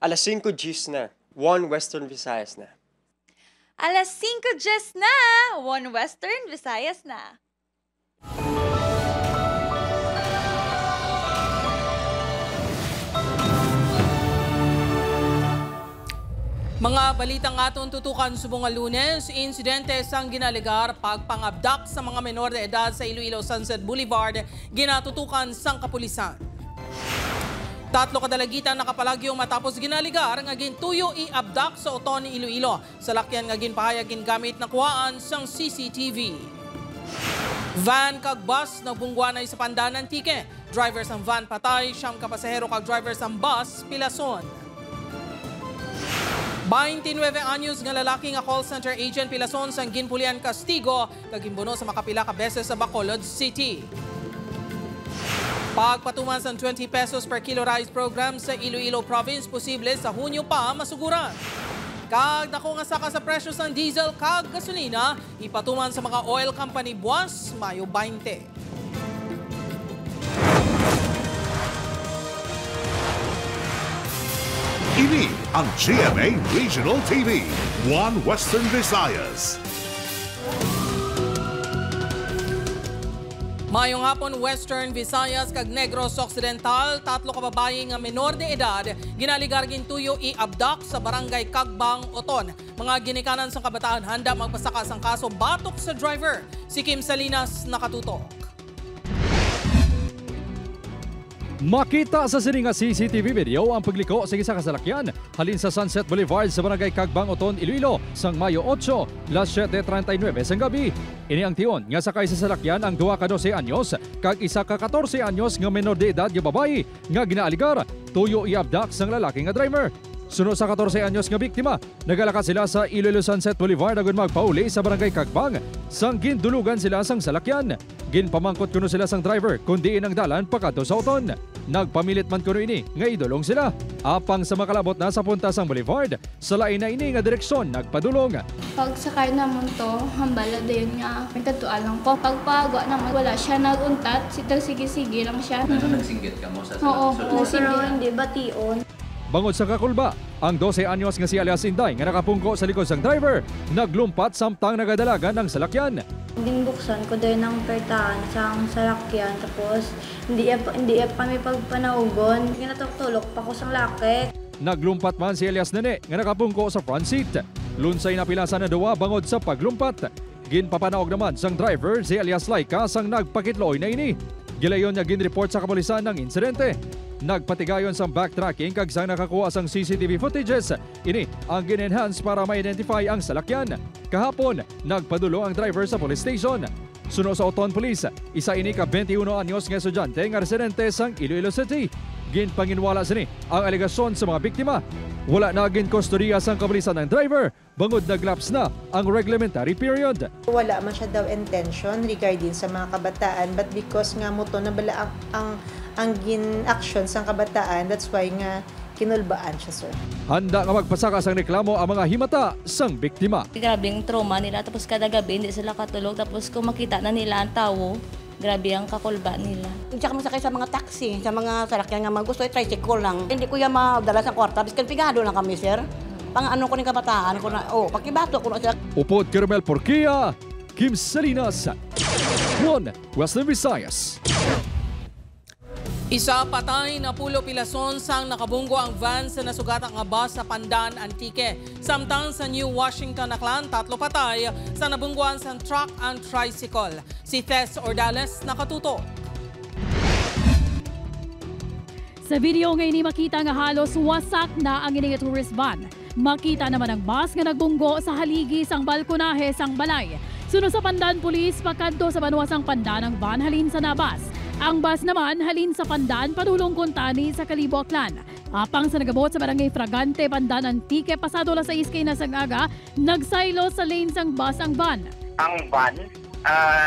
Alas 5 Gs na. 1 Western Visayas na. Alas 5 Gs na. 1 Western Visayas na. Mga balitang aton tutukan subong Lunes, insidente sang ginaligar pagpangabdak sa mga menor de edad sa Iloilo Sunset Boulevard, ginatutukan sang kapulisan. 3 kadalagitan nakapalagyo matapos ginaligar nga gintuyo i-abdak sa Oton ni Iloilo. Sa lakyan nga ginpahayag gingamit na kuhaan sang CCTV. Van kag bus nagbungguanay sa pandanan tike. Driver sang van patay, siyam ka pasahero kag driver sang bus pilason. 29 anyos nga lalaki nga call center agent pilason sang ginpulian kastigo kag gimbuno sa makapila ka beses sa Bacolod City. Pagpatuman sang 20 pesos per kilo rice program sa Iloilo Province posible sa Hunyo pa masuguran. Kag dako nga saka sa presyo sang diesel kag gasolina ipatuman sa mga oil company buwas Mayo 20. Ini ang GMA Regional TV, 1 Western Visayas. Mayong hapon Western Visayas kag Negros Occidental, 3 ka babae nga menor de edad ginaligar gintuyo i-abdak sa barangay Kagbang, Oton. Mga ginikanan sang kabataan handa magpasaka sang kaso batok sa driver. Si Kim Salinas nakatutok. Makita sa sining nga CCTV video ang pagliko sa isa ka salakyan halin sa Sunset Boulevard sa barangay Kagbang, Oton, Iloilo sang Mayo 8, las 7:39 sang gabi. Ini ang tion nga sakay sa salakyan ang 2 ka 12 anyos kag isa ka 14 anyos nga menor de edad nga babae nga ginaaligar tuyo i-abdak sang lalaki nga driver. Sunod sa 14 anyos nga biktima, nagalakat sila sa Iloilo Sunset Boulevard agon magpauli sa barangay Kagbang sang gindulugan sila sang salakyan. Ginpamangkot kuno sila sang driver kundi inang dalan pakadto sa Oton. Nagpamilit man kuno ini nga idulong sila. Apang sa makalabot na sa punta sang boulevard, sa lain na ini nga direksyon nagpadulong. Pag sakay naman to, hambala din nga. Nagtatuan lang po. Pagpagwa naman, wala siya naguntat. Sige-sige lang siya. Ano nagsinggit ka mo sa Oo, pero hindi bation. Bangod sa kakulba, ang 12 anyos nga si alias Inday nga nakapungko sa likod sang driver, naglumpat samtang nagadalagan ng salakyan. Binbuksan ko din ng pertahan sa salakyan tapos hindi kami pagpanaugon. Ginatulok pa ko sa laki. Naglumpat man si alias Nene nga nakapungko sa front seat. Lunsay na pilasan na dawa bangod sa paglumpat. Ginpapanaog naman sang driver si alias Laika sang nagpakitloy na ini. Gilayon niya ginreport sa kapulisan ng insidente. Nagpatigayon sa backtracking kag sang nakakuha sang CCTV footages. Ini ang gin-enhance para ma-identify ang salakyan. Kahapon, nagpadulo ang driver sa police station. Suno sa Oton Police, isa ini ka 21 anyos nga estudyante nga residente sang Iloilo City. Ginpanginwala sini ang alegasyon sa mga biktima. Wala na gin kustodiya sang kapulisan ng driver, bangod naglaps na ang reglementary period. Wala man siya daw intention regarding sa mga kabataan, but because nga mo to nabala ang gin-action sang kabataan, that's why nga kinulbaan siya, sir. Handa nga magpasaka sang reklamo ang mga himata sang biktima. Grabe ang trauma nila tapos kada gabi hindi sila katulog tapos kung makita na nila ang tao, grabe ang kakulba nila. Tsaka masakay sa mga taxi, sa mga salakyan nga mga gusto, tricycle lang. Hindi ko yan madala sa kwarta, biskan pigado lang kami, sir. Pang ano ko ng kabataan ko na, pakibato ko na sila. Upod Caramel Porquia, Kim Salinas, 1 Western Visayas. Isa patay na pulo pilason sang nakabunggo ang van sa nasugatang nga bus sa Pandan Antique. Samtang sa New Washington, Aklan, 3 patay sa nabungguan sa truck and tricycle. Si Tess Ordales nakatuto. Sa video ngayon makita nga halos wasak na ang ining tourist van. Makita naman ang bus nga nagbunggo sa haligi sang balkonahe sang balay. Sunod sa Pandan Police, pakadto sa banwasang Pandan ang van halin sa nabas. Ang bus naman halin sa Pandan padulong Kuntani sa Kalibo, Aklan. Apang sa nagabot sa barangay Fragante, Pandan Antique, pasado la sa iskay na sang aga, nagsaylo sa lane sang bus ang van. Ang van,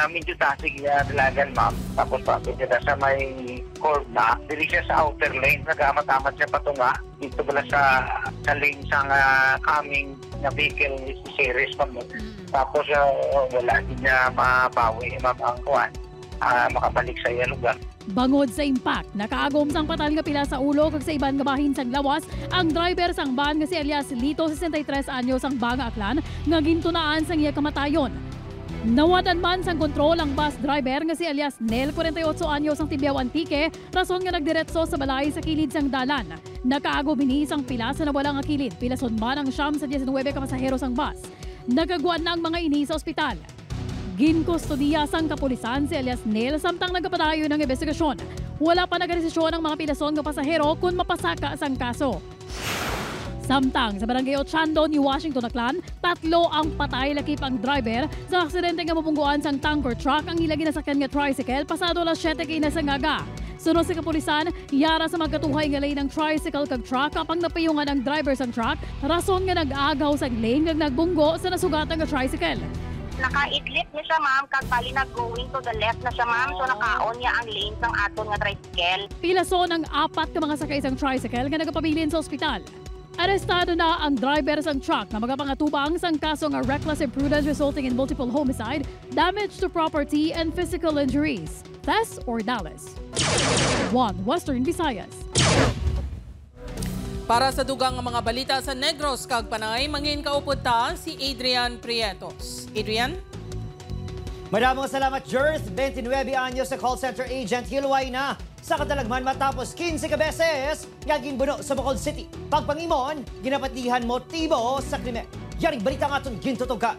medyo tasig na dalagan, ma'am. Tapos medyo na sa may curve na. Dili siya sa outer lane, nag-amat-amat siya patunga. Dito pala sa lane sang coming na vehicle series, ma'am. Tapos wala din niya mabawi, ma'am, ang kuwan. makabalik sa iyang lugar. Bangod sa impact, nakaagom sang patal nga pila sa ulo kag sa iban nga bahin sang lawas ang driver sang van nga si alias Lito 63 anyos ang Banga Aklan nga gintunaan sang iya kamatayon. Nawadan man sang kontrol ang bus driver nga si alias Nel 48 anyos ang Tibiao Antique rason nga nagdiretso sa balay sa kilid sang dalan. Nakaagom ini sang pila sa nawalang nga kilid, pilason man ang siyam sa 19 ka pasahero sang bus. Nagagwan na ang mga ini sa ospital. Ginkustodiya sang kapulisan si alias Nel samtang nagapadayon ng investigasyon. Wala pa nagdesisyon ang mga pilason ng pasahero kung mapasaka sang kaso. Samtang sa Barangay Ochando ni Washington Aklan, 3 ang patay lakip ang driver sa aksidente nga mapungguan sang tanker truck ang ilagi na sakyan nga tricycle pasado alas 7 kina sa ngaga. Sunod sa kapulisan, yara sa magkatuhay nga lane ng tricycle kag truck kapang napayungan ang driver sang truck, rason nga nag-agaw sang lane kag nagbunggo sa nasugatan nga tricycle. Nakaidlit niya siya, ma'am, kag bali nag-going to the left na siya, ma'am. So nakaon niya ang lane ng aton nga tricycle. Pilason ang 4 ka mga sakay sang tricycle nga nagapabilin sa ospital. Arestado na ang driver sang truck na magapangatubang sang kaso nga reckless imprudence resulting in multiple homicide, damage to property, and physical injuries. Thess or Dallas. 1 Western Visayas. Para sa dugang mga balita sa Negros kag Panay, mangin kaupod ta si Adrian Prietos. Adrian? Maraming salamat, Jerth. 29 anyos na call center agent hilway na sa kadalagman matapos 15 ka beses nga ginbuno sa Bacolod City. Pagpangimon, ginapatihan motibo sa krimen. Yaring balita nga itong gintutugan.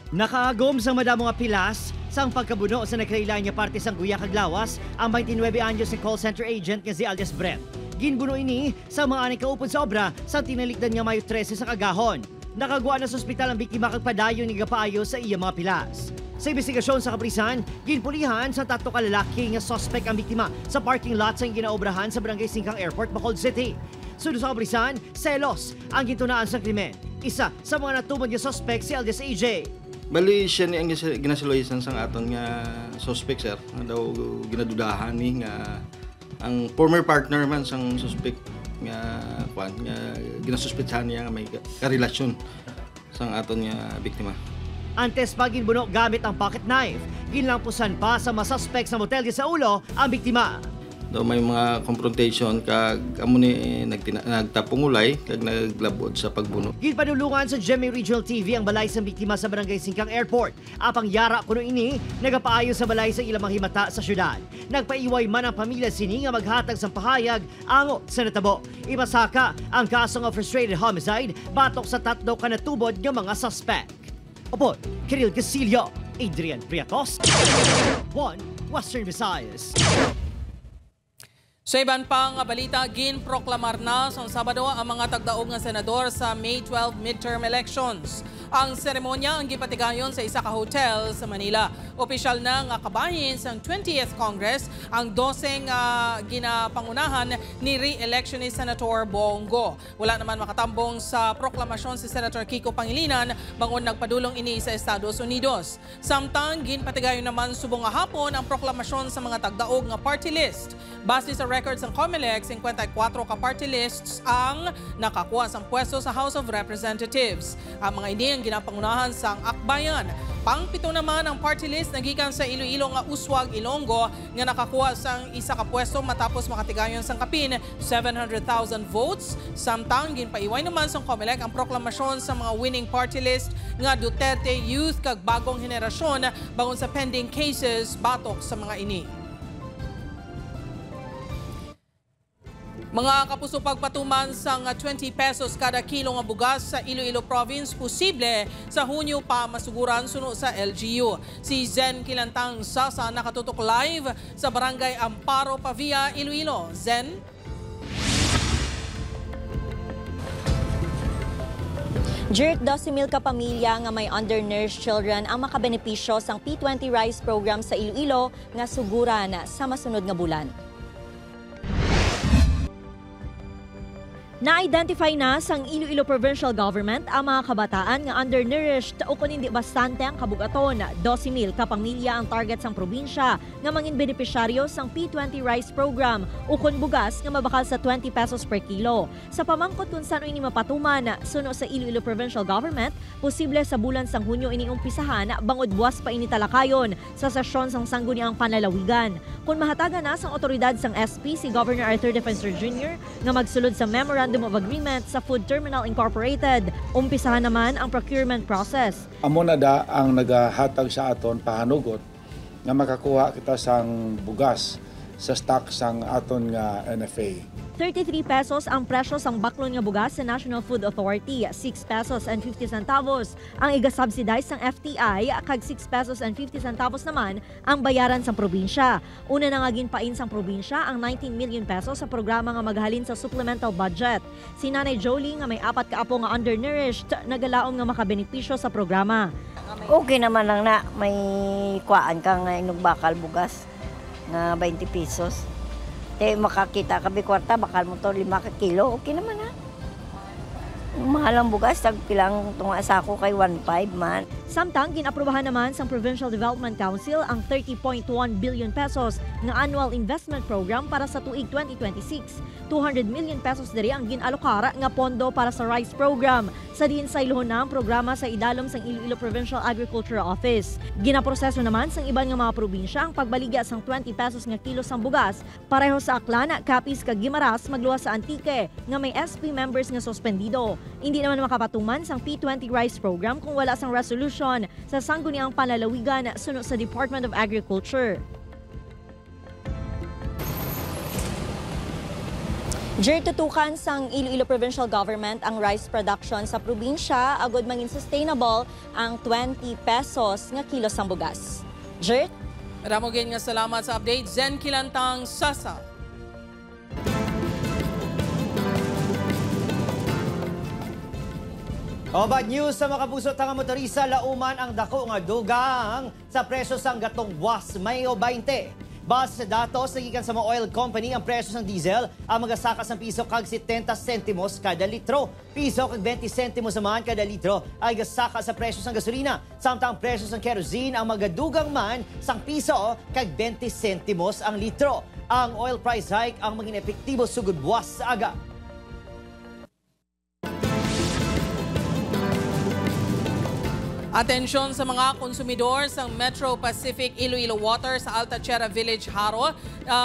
Nakaagom sa madamo nga pilas sang pagkabuno sa nagkailan niya parte sang Guya kag Lawas ang 29 anyos na call center agent nga si Alias Brent. Ginbuno ini sa mga aning kaupod sa obra sa tinalikdan nga Mayo 13 sa Kagahon. Nakagwa na sa ospital ang biktima kag padayon ni gapaayo sa iya mga pilas. Sa investigasyon sa kaprisan, ginpulihan sa 3 ka lalaki nga suspect ang biktima sa parking lot sa ginaobrahan sa Barangay Singkang Airport, Bacolod City. Sunod sa kaprisan, selos ang gintunaan sa krimen. Isa sa mga natubod nga suspect si Aldez AJ. Bali siya ni ang ginasiloyisan sang aton nga suspect, sir. Nga daw ginadudahan ni nga ang former partner man sang suspect nga ginasuspetsahan niya nga may karelasyon sang aton nga biktima. Antes pa ginbuno gamit ang pocket knife, ginlampusan pa sa masuspect sa motel sa ulo ang biktima. Daw may mga confrontation kag amo ni nagtapungulay kag naglabod sa pagbuno. Ginpanulungan sa GMA Regional TV ang balay sa biktima sa Barangay Singkang Airport. Apang yara kuno ini nagapaayo sa balay sa ilang himata sa syudad. Nagpaiway man ang pamilya sini nga maghatag sa pahayag ango sa natabo. Imasaka ang kaso nga frustrated homicide batok sa 3 ka natubod nga mga suspect. Opo, Kiril Casillo, Adrian Prietos, 1 Western Visayas. Sa iban pang balita, ginproklamar na sa Sabado ang mga tagdaog nga senador sa May 12 midterm elections. Ang seremonya ang gipatigayon sa isa ka hotel sa Manila. Opisyal na nga kabahin sa 20th Congress ang 12 ginapangunahan ni re-election ni Senator Bongo. Wala naman makatambong sa proklamasyon si Senator Kiko Pangilinan bangon nagpadulong ini sa Estados Unidos. Samtang ginpatigayon naman subong nga hapon ang proklamasyon sa mga tagdaog nga party list. Base sa records ng COMELEC, 54 ka party lists ang nakakuha sa pwesto sa House of Representatives. Ang mga ini ang ginapangunahan sa Akbayan. Pang-7 naman ang party list nagikan sa Iloilo nga Uswag, Ilonggo nga nakakuha sa isa ka pwesto matapos makatigayon sang kapin 700,000 votes. Samtang ginpaiway naman sa COMELEC ang proklamasyon sa mga winning party list nga Duterte Youth kag Bagong Henerasyon bangon sa pending cases batok sa mga ini. Mga kapuso, pagpatuman sang 20 pesos kada kilo nga bugas sa Iloilo Province posible sa Hunyo pa masuguran suno sa LGU. Si Zen Kilantang Sasa nakatutok live sa Barangay Amparo, Pavia, Iloilo. Zen? Jerk 12,000 ka pamilya nga may undernourished children ang makabenepisyo sang P20 Rice Program sa Iloilo nga suguran sa masunod nga bulan. Na-identify na sang Iloilo Provincial Government ang mga kabataan nga undernourished o kung hindi bastante ang kabugaton. 12,000 ka pamilya ang target sang probinsya nga mangin benepisyaryo sang P20 Rice Program o kung bugas nga mabakal sa 20 pesos per kilo. Sa pamangkot kung saan ini mapatuman, suno sa Iloilo Provincial Government, posible sa bulan sang Hunyo ini umpisahan bangod buwas pa ini talakayon sa sesyon sang sangguniang panlalawigan. Kung mahataga na sang otoridad sang SP si Governor Arthur Defensor Jr. nga magsulod sa Memorandum of Agreement sa Food Terminal Incorporated. Umpisahan naman ang procurement process. Amo na da ang nagahatag sa aton pahanugot nga makakuha kita sang bugas sa stock sang aton nga NFA. 33 pesos ang presyo sang baklon nga bugas sa National Food Authority, 6 pesos and 50 centavos ang iga-subsidize sang FTI, kag 6 pesos and 50 centavos naman ang bayaran sang probinsya. Una na nga ginpain sang probinsya ang 19 million pesos sa programa nga maghalin sa supplemental budget. Si Nanay Jolie nga may 4 ka apo nga undernourished, nagalaom nga makabenepisyo sa programa. Okay naman lang na may kuhaan ka nga inugbakal bugas na 20 pesos. Makakita ka kwarta, bakal mo to 5 ka kilo, okay naman ha. Mahal ang bugas, tagpilang tunga sa ako kay 1.5 man. Samtang ginaprubahan naman sa Provincial Development Council ang 30.1 billion pesos nga annual investment program para sa tuig 2026. 200 million pesos diri ang ginalokara nga pondo para sa rice program. Sa diin sa iluhon na ang programa sa idalom sang Iloilo Provincial Agriculture Office. Ginaproseso naman sang iban nga mga probinsya ang pagbaligya sang 20 pesos nga kilo sang bugas pareho sa Aklan, Capiz kag Guimaras magluwas sa Antique nga may SP members nga suspendido. Hindi naman makapatuman sang P20 Rice Program kung wala sang resolution sa sangguniang panlalawigan sunod sa Department of Agriculture. Tutukan sang Iloilo Provincial Government ang rice production sa probinsya agod mangin sustainable ang 20 pesos nga kilo sang bugas. Jert? Ramogin nga salamat sa update. Zen Kilantang Sasa. Bad news sa mga kapuso at motorista, lauman ang dako nga dugang sa presyo sang gatong buwas Mayo 20. Base sa datos nagikan sa mga oil company, ang presyo ng diesel ang magasakas ng piso kag 70 sentimos kada litro. Piso kag 20 sentimos naman kada litro ay gasaka sa presyo ng gasolina. Samtang presyo ng kerosene ang magadugang man sang piso kag 20 sentimos ang litro. Ang oil price hike ang maging epektibo sugod buwas sa aga. Atensyon sa mga konsumidor sa Metro Pacific Iloilo Water sa Altachera Village, Haro.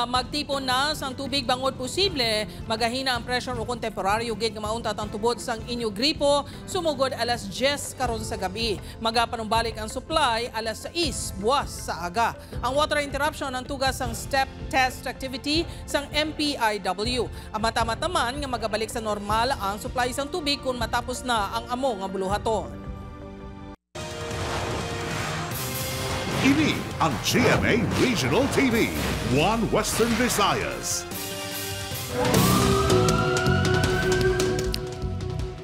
Magtipon na sang tubig bangod posible. Magahina ang pressure o kung temporaryo gid nga mauntat ang tubod sang inyo gripo. Sumugod alas 10 karon sa gabi. Magapanumbalik ang supply alas 6 buwas sa aga. Ang water interruption ang tugas sang step test activity sang MPIW. Ang matamat naman nga magabalik sa normal ang supply sang tubig kung matapos na ang amo nga buluhaton. Ini ang GMA Regional TV, One Western Visayas.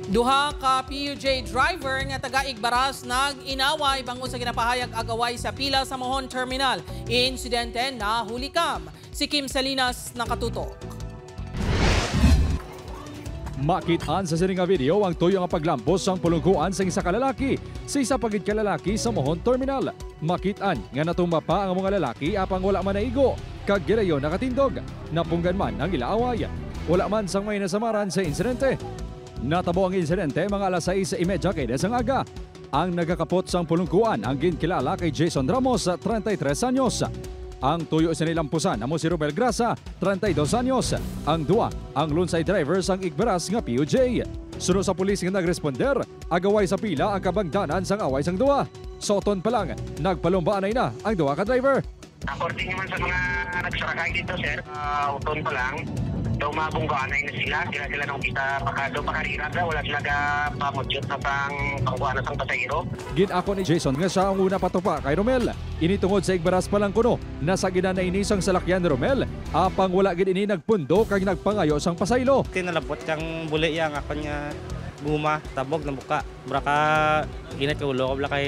Duha ka PUJ driver nga taga-Igbaras nag-inaway bangod sa ginapahayag agaway sa pila sa Mohon Terminal. Insidente na hulikam. Si Kim Salinas nakatutok. Makitaan sa sining nga video ang tuyo nga paglampos sang pulungkuan sa isa ka lalaki sa isa pagid ka lalaki sa Mohon Terminal. Makitaan nga natumba pa ang mga lalaki apang wala man naigo kag gilayon nakatindog. Napunggan man ang ilaaway. Wala man sang may nasamaran sa insidente. Natabo ang insidente mga alas 6:30 kay desang aga. Ang nagakapot sang pulungkuan ang ginkilala kay Jason Ramos, 33 anyos. Ang tuyo sa nilampusan amo si Romel Grasa, 32 anyos. Ang duwa, ang lunsay driver sang Igbaras nga PUJ. Sunod sa pulis nga nagresponder, agaway sa pila ang kabangdanan sang away sang duwa. Soton pa lang, nagpalumbaan na ang duwa ka driver. According naman sa mga nagsakay dito, sir, uton pa lang, daw mabunggaan na sila nung kita pakarira na, wala sila pamudyot na pangkuhaan na sang pasahero. Ginako ni Jason nga siya ang una patupa kay Romel. Initungod sa Igbaras pa lang kuno, nasa gina na ini sang salakyan ni Romel, apang wala gid ini nagpundo kag nagpangayo sang pasaylo. Tinalabot kang buli yang ako niya guma, tabog na buka. Braka ginat ka ulo, kabla kay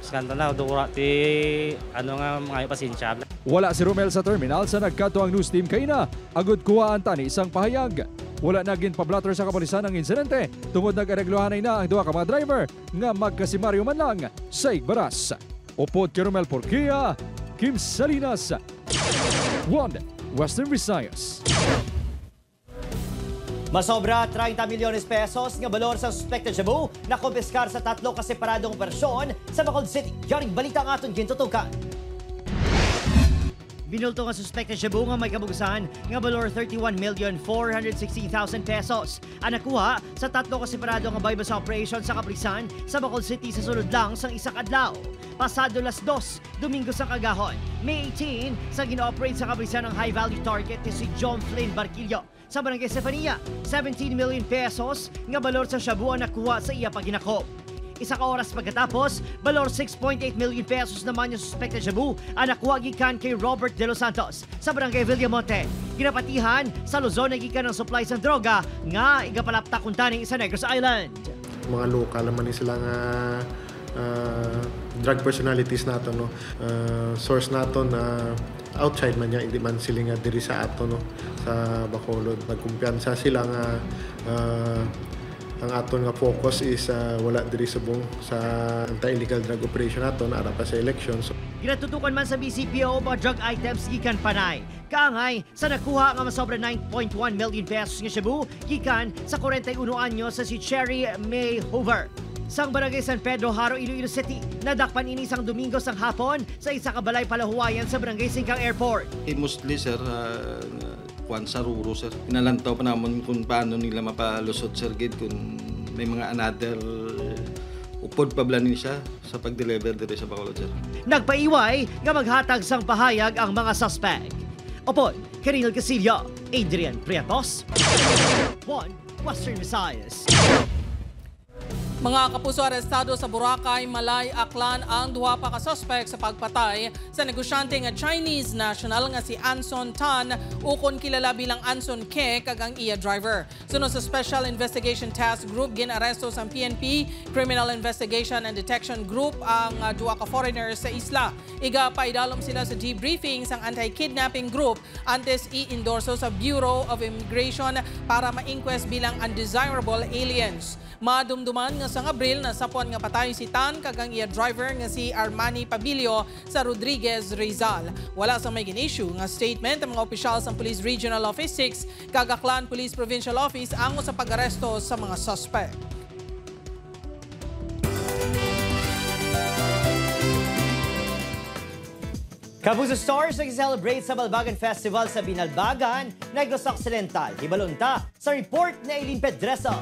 skanta na, dukura ti ano nga mga pasensya. Wala si Romel sa terminal sa nagkato ang news team kay na. Agud kuha ang tani isang pahayag. wala na gin pablatter sa kapulisan ang insidente tungod nag-areglohanay na ang duha ka mga driver nga magkasimaryo man lang sa igbaras. Upod kay Romel Porquia, Kim Salinas, One Western Visayas. Masobra 30 milyones pesos nga balor sa suspected shabu na kumpiskar sa 3 kaseparadong operasyon sa Bacolod City. Yaring balita ang aton gintutukan. Binulto nga suspected shabu nga may kabugasan nga balor 31,460,000 pesos. Ang nakuha sa 3 kaseparadong bypass operation sa Kaprisan sa Bacolod City sa sulod lang sang isang adlaw. Pasado las 2, Domingo sa Kagahon. May 18, sa gina-operate sa Kaprisan ang high-value target ni si John Flynn Barquillo. Sa Barangay Stefania, 17 million pesos nga balor sa shabu ang nakuha sa iya paginakop. Isa ka oras pagkatapos, balor 6.8 million pesos naman yung suspected shabu ang nakuha gikan kay Robert De Los Santos sa Barangay Villamonte. Ginapatihan sa Luzon na gikan ng supplies ng droga nga igapalapta kuntaning sa Negros Island. Mga lokal naman sila nga drug personalities nato, no? Source nato na outside man niya, hindi man sila nga diri sa ato, no? Sa Bacolod. Nagkumpiyansa sila nga ang aton nga focus is wala diri subong sa anti-illegal drug operation nato na ara pa sa elections. Ginatutukan man sa BCPO mga drug items gikan Panay. Kaangay sa nakuha nga masobra 9.1 million pesos nga shabu gikan sa 41 anyo sa si Cherry May Hoover. Sang Barangay San Pedro, Haro, Iloilo City, nadakpan ini sang Domingo sang hapon sa isa ka balay palahuwayan sa Barangay Singkang Airport. Mostly, sir, Juan Saruro, sir. Pinalantaw pa naman kung paano nila mapalusot, sir, Gid, kung may mga another upod pa blanin siya sa pag-deliver dito sa Bacolod, sir. Nagpaiway nga maghatag sang pahayag ang mga suspect. Opod, Karinal Casillo, Adrian Prietos, One Western Visayas. Mga kapuso, arestado sa Boracay, Malay, Aklan ang duha pa ka suspect sa pagpatay sa negosyante nga Chinese national nga si Anson Tan ukon kilala bilang Anson Ke kag ang iya driver. Sunod sa Special Investigation Task Group, ginaresto sa PNP Criminal Investigation and Detection Group ang duha ka foreigners sa isla. Iga paidalom sila sa debriefing sang anti-kidnapping group antes i-endorso sa Bureau of Immigration para ma-inquest bilang undesirable aliens. Madumduman nga sa Abril na sapuan nga patay si Tan kag ang iya driver nga si Armani Pabilio sa Rodriguez, Rizal. Wala sa may gin-issue nga statement ang mga opisyal sa Police Regional Office 6 kag Aklan Police Provincial Office ango sa pag-aresto sa mga suspect. Kapuso Stars nag-celebrate sa Balbagan Festival sa Binalbagan, Negros Occidental. Hibalunta sa report ni Eileen Pedreso.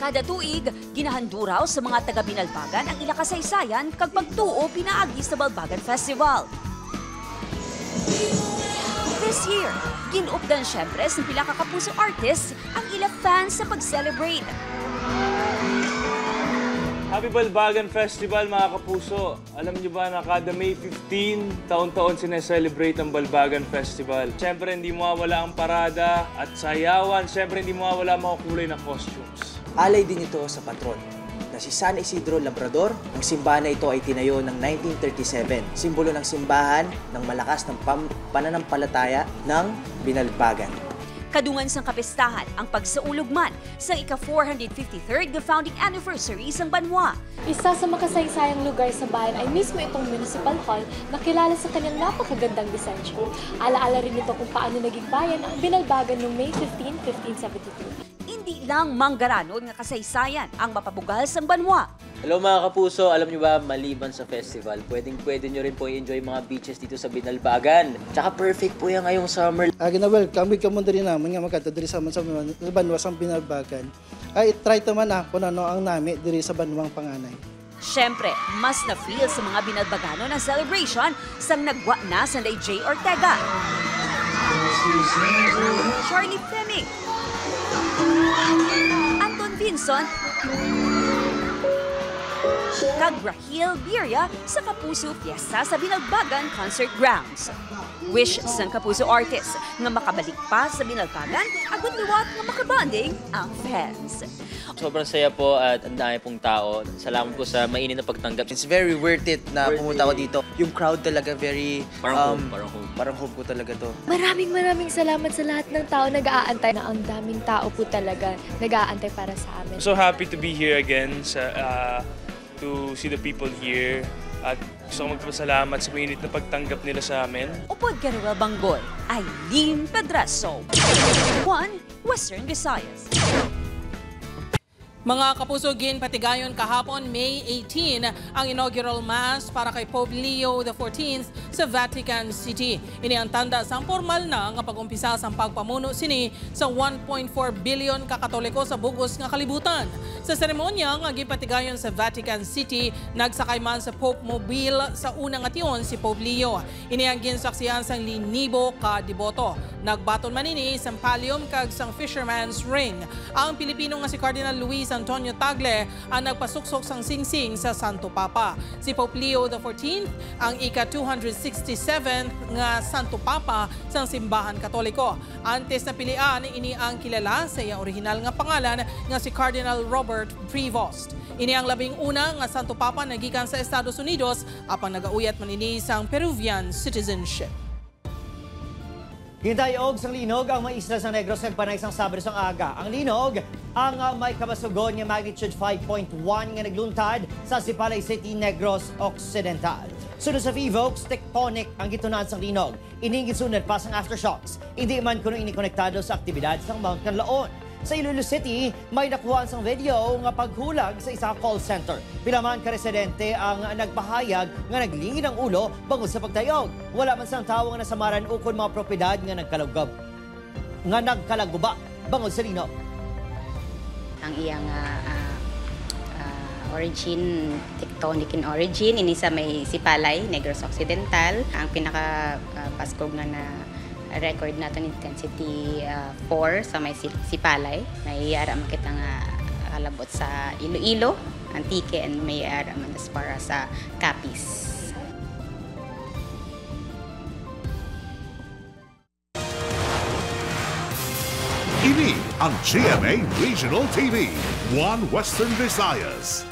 Kada tuig, ginahanduraw sa mga taga-Binalbagan ang ila kasaysayan kag pagtuo pinaagi sa Balbagan Festival. This year, ginuupdan syempre sa pila ka kapuso artists ang ila fans sa pag-celebrate. Happy Balbagan Festival mga kapuso! Alam niyo ba na kada May 15, taon-taon sineselebrate ang Balbagan Festival. Siyempre hindi mawawala ang parada at sayawan. Siyempre hindi mawawala mga kulay na costumes. Alay din ito sa patron na si San Isidro Labrador. Ang simbahan na ito ay tinayo ng 1937. Simbolo ng simbahan ng malakas ng pananampalataya ng Binalbagan. Kadungan sang kapistahan ang pagsaulog man sa ika-453rd founding anniversary sang Banwa. Isa sa makasaysayang lugar sa bayan ay mismo itong Municipal Hall na kilala sa kanyang napakagandang disensyo. Alaala rin ito kung paano naging bayan ang Binalbagan noong May 15, 1572. Hindi lang manggaranon nga kasaysayan ang mapabugal sang Banwa. Hello mga kapuso, alam niyo ba maliban sa festival, pwede nyo rin po i-enjoy mga beaches dito sa Binalbagan. Tsaka perfect po yan ngayong summer. Gina-welcome ka mo diri naman nga magkata diri sa Banwa sa Binalbagan. Ay try naman kung ano ang nami diri sa Banwang Panganay. Siyempre, mas na-feel sa mga Binalbagano na celebration sang nagwa na sa J. Ortega, Charlie Fleming, Anton Vinson, kag Rahil Birya sa Kapuso Fiesta sa Binalbagan Concert Grounds. Wish sang Kapuso artist nga makabalik pa sa Binalbagan agot liwat nga makabanding ang fans. Sobrang saya po at ang dami pong tao. Salamat po sa mainit na pagtanggap. It's very worth it na pumunta ako dito. Yung crowd talaga very... Parang home. Parang home ko talaga to. Maraming salamat sa lahat ng tao nag-aantay. Na ang daming tao po talaga nag-aantay para sa amin. So happy to be here again to see the people here. At gusto ko magpasalamat sa mainit na pagtanggap nila sa amin. Upod Garuel Banggol, Aileen Pedraso. 1 Western Visayas. Mga kapuso, ginpatigayon kahapon May 18 ang inaugural mass para kay Pope Leo XIV sa Vatican City. Ini ang tanda sa formal na nga pag-umpisa sa pagpamuno sini sa 1.4 billion kakatoliko sa bugos nga kalibutan. Sa seremonya nga ginpatigayon sa Vatican City, nagsakay man sa Pope Mobile sa unang ation si Pope Leo. Ini ang ginsaksihan sang linibo ka deboto. Nagbaton man ini sang pallium kag sang Fisherman's Ring. Ang Pilipino nga si Cardinal Luis Antonio Tagle ang nagpasuksok sang singsing sa Santo Papa. Si Pope Leo XIV ang ika-267 nga Santo Papa sang simbahan Katoliko. Antes na pilian, ini ang kilala sa iya original nga pangalan nga si Cardinal Robert Prevost. Ini ang labing una nga Santo Papa nagikan sa Estados Unidos apang nagauyat man ini sang Peruvian citizenship. Hintayog sa linog ang mga isla sa Negros nagpanay sang Sabado sang aga. Ang linog ang may kabasugon nga magnitude 5.1 nga nagluntad sa Sipalay City, Negros Occidental. Sunod sa VVOX, tectonic ang gitunan sang linog. Ining gisunod pa sang aftershocks. Hindi man kuno ini konektado sa aktibidad sang Mount Canlaon. Sa Iloilo City, may nakuhaan sang video nga paghulag sa isang call center. Pilaman ka residente ang nagpahayag nga naglingid ang ulo bangod sa pagtayog. Wala man sang tawo nga nasamaran ukon mga propiedad nga nagkalaguba bangod sa linaw. Ang iyang origin, tectonic in origin, ini sa may Sipalay, Negros Occidental. Ang pinaka-paskog nga na record natin intensity 4 sa may Sipalay. May ara makita nga kalabot sa Iloilo, Antique, and may ara man as far as sa Capiz. Ini ang GMA Regional TV, 1 Western Visayas.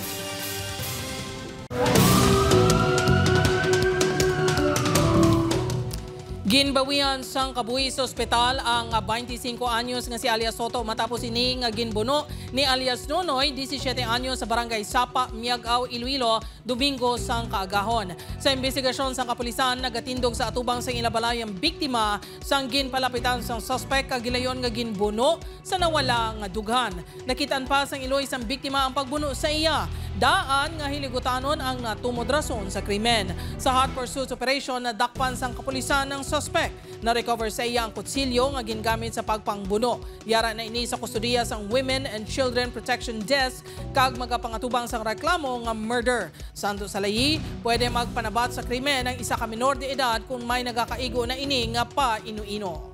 Ginbawian sang kabuhi sa ospital ang 25 anyos nga si Alias Soto matapos ini nga ginbuno ni Alias Nonoy, 17 anyos sa barangay Sapa, Miagaw, Iloilo, Domingo sang kaagahon. Sa investigasyon sang kapulisan, nagatindog sa atubang sang ilabalay ang biktima sang ginpalapitan sang suspect kagilayon nga ginbuno sa nawala nga dughan. Nakitaan pa sang Iloy sang biktima ang pagbuno sa iya. Daan nga hiligutanon ang natumod rason sa krimen. Sa hot pursuit operation, nadakpan sang kapulisan ng suspect. Na-recover sa iya ang kutsilyo nga gingamit sa pagpangbuno. Yara na ini sa kustudiya sang Women and Children Protection Desk kag magapangatubang sang reklamo nga murder. Santo sa layi, pwede magpanabat sa krimen ang isa ka minor de edad kung may nagakaigo na ini nga pa inu-ino.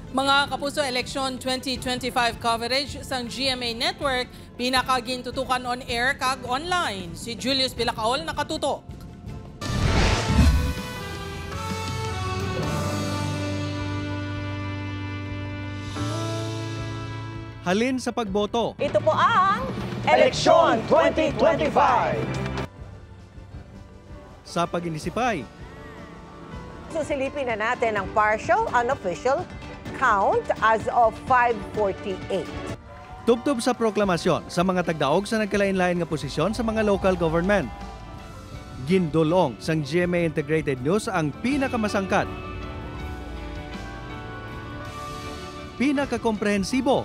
Mga kapuso, Election 2025 coverage sang GMA Network, pinakagintutukan on air kag online. Si Julius Bilacaol nakatutok. Halin sa pagboto. Ito po ang Eleksyon 2025. Sa pag-inisipay. Susilipin na natin ang partial, unofficial count as of 5:48. Tubtob sa proklamasyon sa mga tagdaog sa nagkalain-lain nga posisyon sa mga local government. Gindulong sang GMA Integrated News ang pinakamasangkad, pinakakomprehensibo,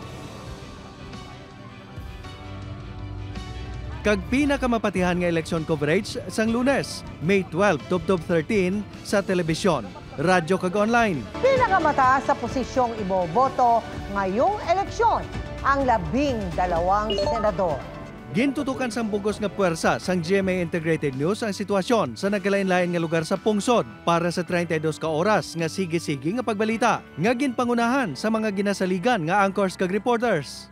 kag pinakamapatihan nga election coverage sang Lunes, May 12, tubtob 13 sa telebisyon, radyo kag online. Pinakamataas sa posisyong iboboto ngayong eleksyon ang 12 senador. Gintutukan sang bugos nga puwersa sang GMA Integrated News ang sitwasyon sa nagkalain-lain nga lugar sa pungsod para sa 32 ka oras nga sige-sige nga pagbalita nga ginpangunahan sa mga ginasaligan nga anchors kag reporters.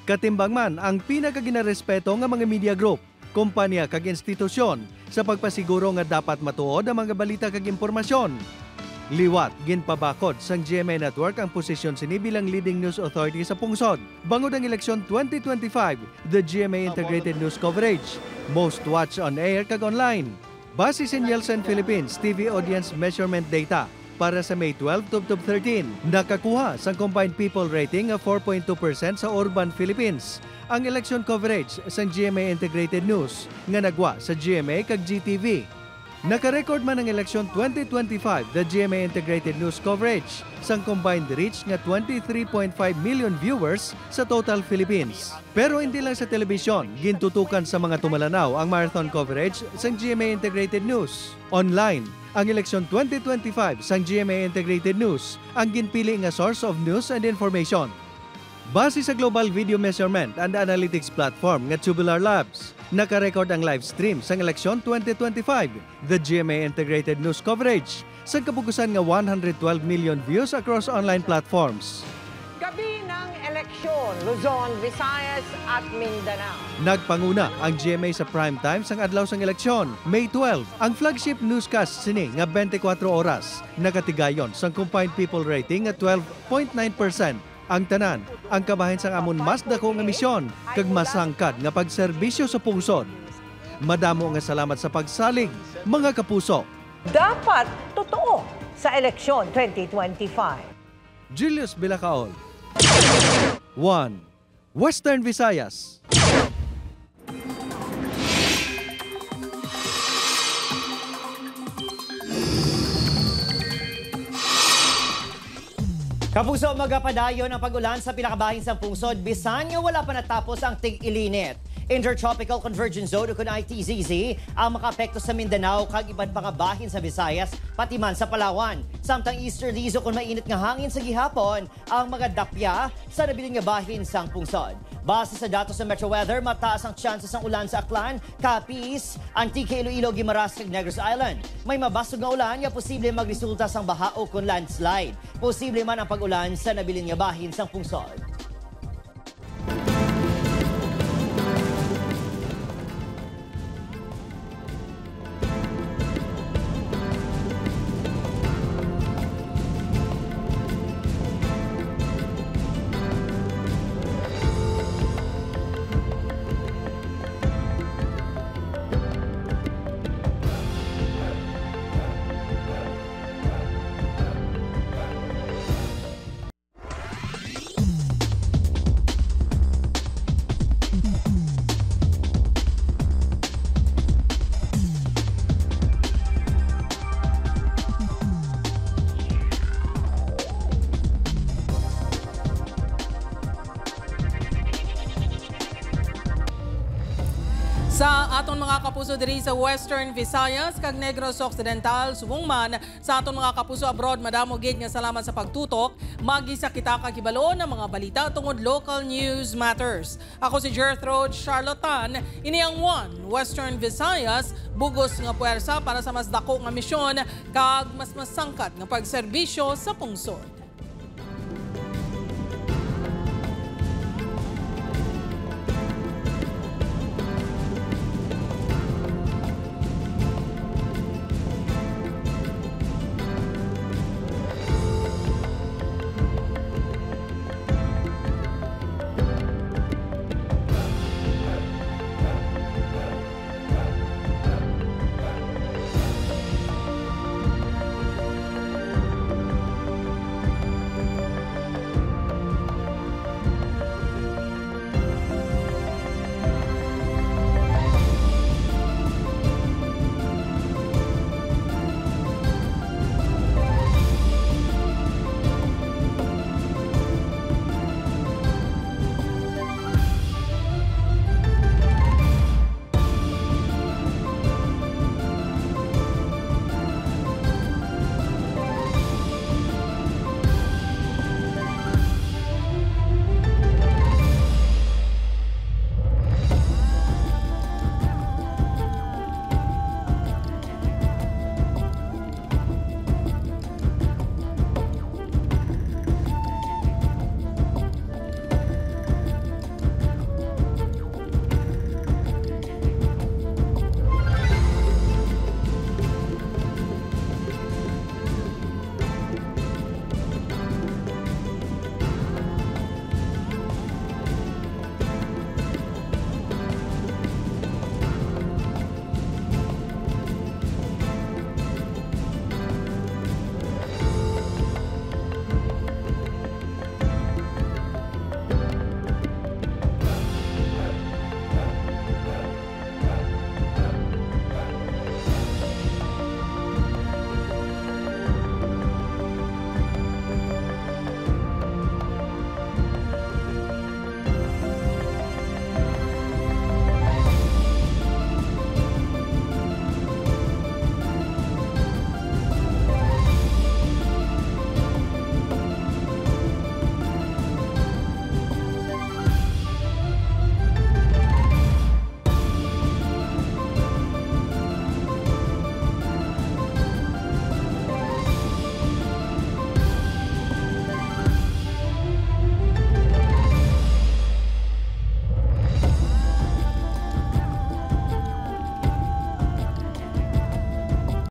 Katimbang man ang pinakaginarespeto nga mga media group, kompanya kag institusyon sa pagpasiguro nga dapat matuod ang mga balita kag impormasyon. Liwat, ginpabakod sang GMA Network ang posisyon sini bilang leading news authority sa pungsod. Bangod ang eleksyon 2025, the GMA Integrated News Coverage, most watched on air kag online. Base sa Nielsen Philippines TV audience measurement data para sa May 12 to 13, nakakuha sa combined people rating of 4.2% sa urban Philippines. Ang election coverage sa GMA Integrated News nga nagwa sa GMA kag GTV. Nakarecord man ang election 2025 the GMA Integrated News coverage sang combined reach nga 23.5 million viewers sa total Philippines. Pero hindi lang sa telebisyon, gintutukan sa mga tumalanaw ang marathon coverage sang GMA Integrated News. Online, ang election 2025 sang GMA Integrated News ang ginpili nga source of news and information. Base sa global video measurement and analytics platform nga Tubular Labs, nakarecord ang live stream sang eleksyon 2025, the GMA Integrated News coverage, sa kapugusan nga 112 million views across online platforms. Gabi ng eleksyon, Luzon, Visayas at Mindanao. Nagpanguna ang GMA sa prime time sang adlaw sang eleksyon, May 12. Ang flagship newscast sini nga 24 oras, nakatigayon sang combined people rating nga 12.9%. Ang tanan, ang kabahin sang amon mas dako nga misyon, kag masangkad nga pagserbisyo sa pungsod. Madamo nga salamat sa pagsalig, mga kapuso. Dapat totoo sa eleksyon 2025. Julius Bilacaol. 1. Western Visayas. Kapuso, magapadayon ang pag-ulan sa pinakabahin sa pungsod, bisan nga wala pa natapos ang tig-ilinit. Intertropical Convergence Zone o kun ITZZ ang makaapekto sa Mindanao kag iban pa bahin sa Visayas pati man sa Palawan. Samtang easterlies o kun mainit nga hangin sa gihapon ang mga dapya sa nabiling nga bahin sang pungsod. Base sa datos sa Metro Weather, mataas ang chances ng ulan sa Aklan, Capiz, Antique, Iloilo, Guimaras ug Negros Island. May mabasog nga ulan nga posible magresulta sang baha o kun landslide. Posible man ang pag-ulan sa nabiling nga bahin sang pungsod. Sa aton mga kapuso diri sa Western Visayas kag Negros Occidental, subong man sa aton mga kapuso abroad, madamo gid nga salamat sa pagtutok. Magisa kita kakibalo ng mga balita tungod local news matters. Ako si Gertrude Charlatan, ini ang One Western Visayas, bugos nga puwersa para sa mas dako nga misyon kag mas masangkat nga pagserbisyo sa pungsod.